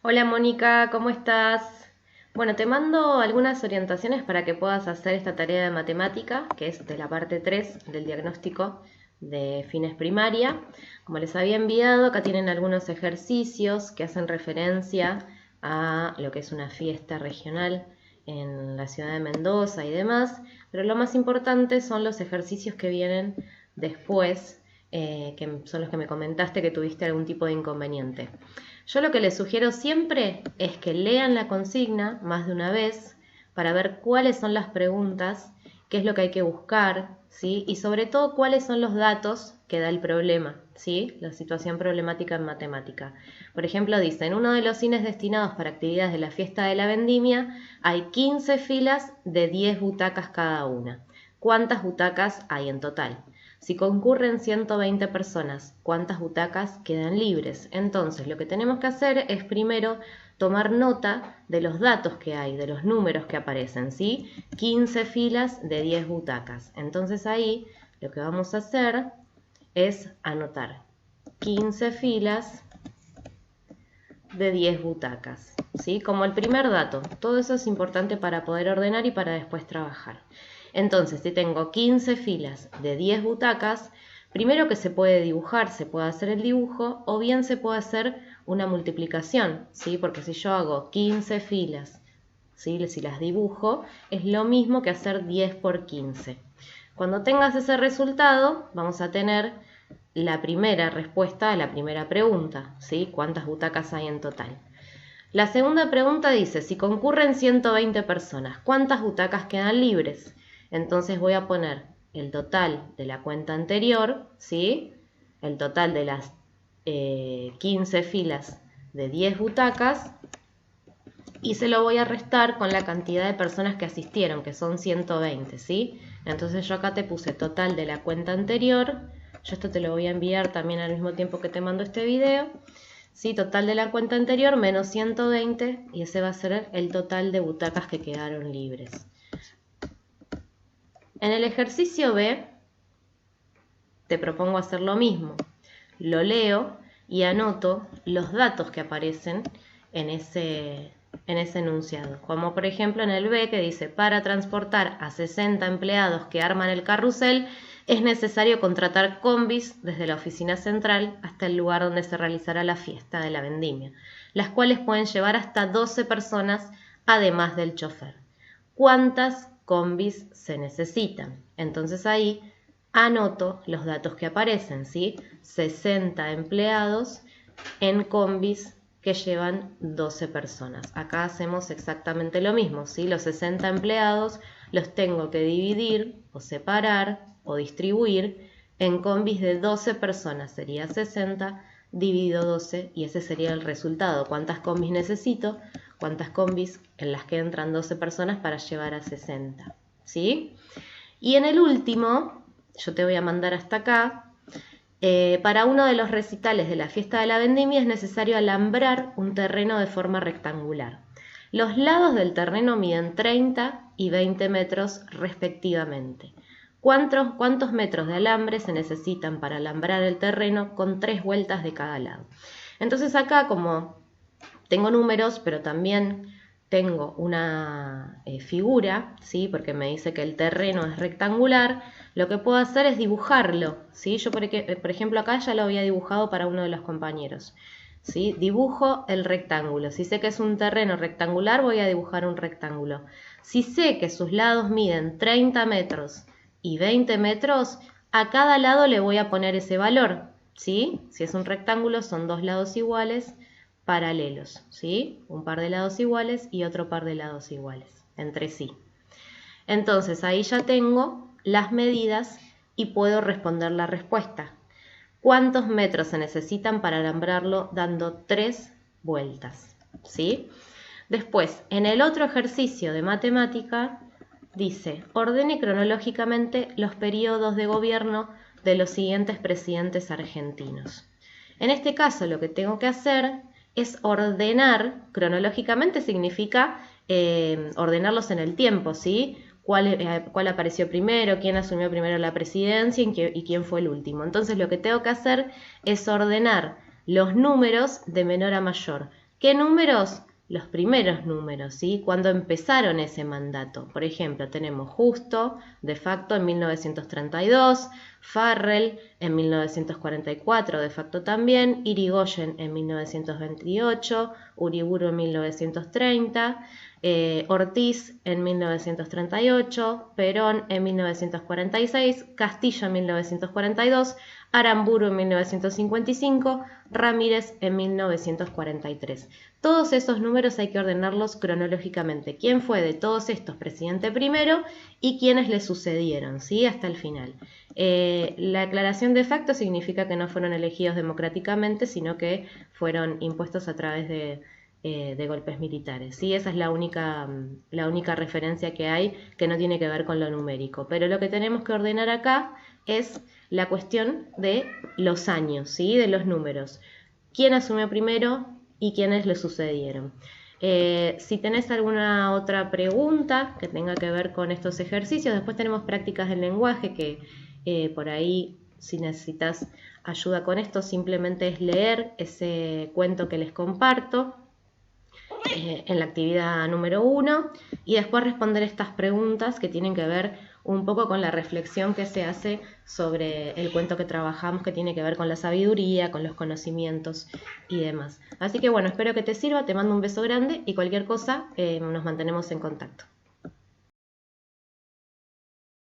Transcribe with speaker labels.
Speaker 1: Hola Mónica, ¿cómo estás? Bueno, te mando algunas orientaciones para que puedas hacer esta tarea de matemática, que es de la parte 3 del diagnóstico de fines primaria. Como les había enviado, acá tienen algunos ejercicios que hacen referencia a lo que es una fiesta regional en la ciudad de Mendoza y demás, pero lo más importante son los ejercicios que vienen después, que son los que me comentaste que tuviste algún tipo de inconveniente. Yo lo que les sugiero siempre es que lean la consigna más de una vez para ver cuáles son las preguntas, qué es lo que hay que buscar, ¿sí? Y sobre todo cuáles son los datos que da el problema, ¿sí? La situación problemática en matemática. Por ejemplo, dice, en uno de los cines destinados para actividades de la fiesta de la vendimia hay 15 filas de 10 butacas cada una. ¿Cuántas butacas hay en total? Si concurren 120 personas, ¿cuántas butacas quedan libres? Entonces, lo que tenemos que hacer es primero tomar nota de los datos que hay, de los números que aparecen, ¿sí? 15 filas de 10 butacas. Entonces ahí lo que vamos a hacer es anotar 15 filas de 10 butacas, ¿sí? Como el primer dato. Todo eso es importante para poder ordenar y para después trabajar. Entonces, si tengo 15 filas de 10 butacas, primero que se puede dibujar, se puede hacer el dibujo o bien se puede hacer una multiplicación, ¿sí? Porque si yo hago 15 filas, ¿sí? Si las dibujo, es lo mismo que hacer 10 por 15. Cuando tengas ese resultado, vamos a tener la primera respuesta a la primera pregunta, ¿sí? ¿Cuántas butacas hay en total? La segunda pregunta dice, si concurren 120 personas, ¿cuántas butacas quedan libres? Entonces voy a poner el total de la cuenta anterior, ¿sí? El total de las 15 filas de 10 butacas y se lo voy a restar con la cantidad de personas que asistieron, que son 120, ¿sí? Entonces yo acá te puse total de la cuenta anterior, yo esto te lo voy a enviar también al mismo tiempo que te mando este video, ¿sí? Total de la cuenta anterior menos 120 y ese va a ser el total de butacas que quedaron libres. En el ejercicio B te propongo hacer lo mismo. Lo leo y anoto los datos que aparecen en ese enunciado. Como por ejemplo en el B que dice, para transportar a 60 empleados que arman el carrusel, es necesario contratar combis desde la oficina central hasta el lugar donde se realizará la fiesta de la vendimia, las cuales pueden llevar hasta 12 personas además del chofer. ¿Cuántas combis se necesitan? Entonces ahí anoto los datos que aparecen, ¿sí? 60 empleados en combis que llevan 12 personas. Acá hacemos exactamente lo mismo, ¿sí? Los 60 empleados los tengo que dividir o separar o distribuir en combis de 12 personas. Sería 60 dividido 12 y ese sería el resultado. ¿Cuántas combis necesito? ¿Cuántas combis en las que entran 12 personas para llevar a 60? ¿Sí? Y en el último, yo te voy a mandar hasta acá, para uno de los recitales de la fiesta de la vendimia es necesario alambrar un terreno de forma rectangular. Los lados del terreno miden 30 y 20 metros respectivamente. ¿Cuántos metros de alambre se necesitan para alambrar el terreno con 3 vueltas de cada lado? Entonces acá, como tengo números, pero también tengo una figura, ¿sí? Porque me dice que el terreno es rectangular, lo que puedo hacer es dibujarlo, ¿sí? Yo por ejemplo acá ya lo había dibujado para uno de los compañeros, ¿sí? Dibujo el rectángulo. Si sé que es un terreno rectangular, voy a dibujar un rectángulo. Si sé que sus lados miden 30 metros y 20 metros, a cada lado le voy a poner ese valor, ¿sí? Si es un rectángulo, son dos lados iguales, paralelos, ¿sí? Un par de lados iguales y otro par de lados iguales entre sí. Entonces ahí ya tengo las medidas y puedo responder la respuesta. ¿Cuántos metros se necesitan para alambrarlo dando 3 vueltas? ¿Sí? Después, en el otro ejercicio de matemática, dice, ordene cronológicamente los periodos de gobierno de los siguientes presidentes argentinos. En este caso, lo que tengo que hacer es ordenar, cronológicamente significa ordenarlos en el tiempo, ¿sí? ¿Cuál apareció primero, quién asumió primero la presidencia y quién fue el último? Entonces lo que tengo que hacer es ordenar los números de menor a mayor. ¿Qué números? Los primeros números, ¿sí? Cuando empezaron ese mandato. Por ejemplo, tenemos Justo, de facto, en 1932, Farrell en 1944, de facto también, Irigoyen en 1928, Uriburu en 1930, Ortiz en 1938, Perón en 1946, Castillo en 1942, Aramburu en 1955, Ramírez en 1943. Todos esos números hay que ordenarlos cronológicamente. ¿Quién fue de todos estos presidente primero y quiénes le sucedieron? ¿Sí? Hasta el final. La aclaración de facto significa que no fueron elegidos democráticamente, sino que fueron impuestos a través de golpes militares. ¿Sí? Esa es la única referencia que hay que no tiene que ver con lo numérico. Pero lo que tenemos que ordenar acá es la cuestión de los años, ¿sí? De los números. ¿Quién asumió primero y quiénes le sucedieron? Si tenés alguna otra pregunta que tenga que ver con estos ejercicios, después tenemos prácticas del lenguaje que por ahí, si necesitas ayuda con esto, simplemente es leer ese cuento que les comparto en la actividad número 1 y después responder estas preguntas que tienen que ver un poco con la reflexión que se hace sobre el cuento que trabajamos, que tiene que ver con la sabiduría, con los conocimientos y demás. Así que bueno, espero que te sirva, te mando un beso grande y cualquier cosa nos mantenemos en contacto.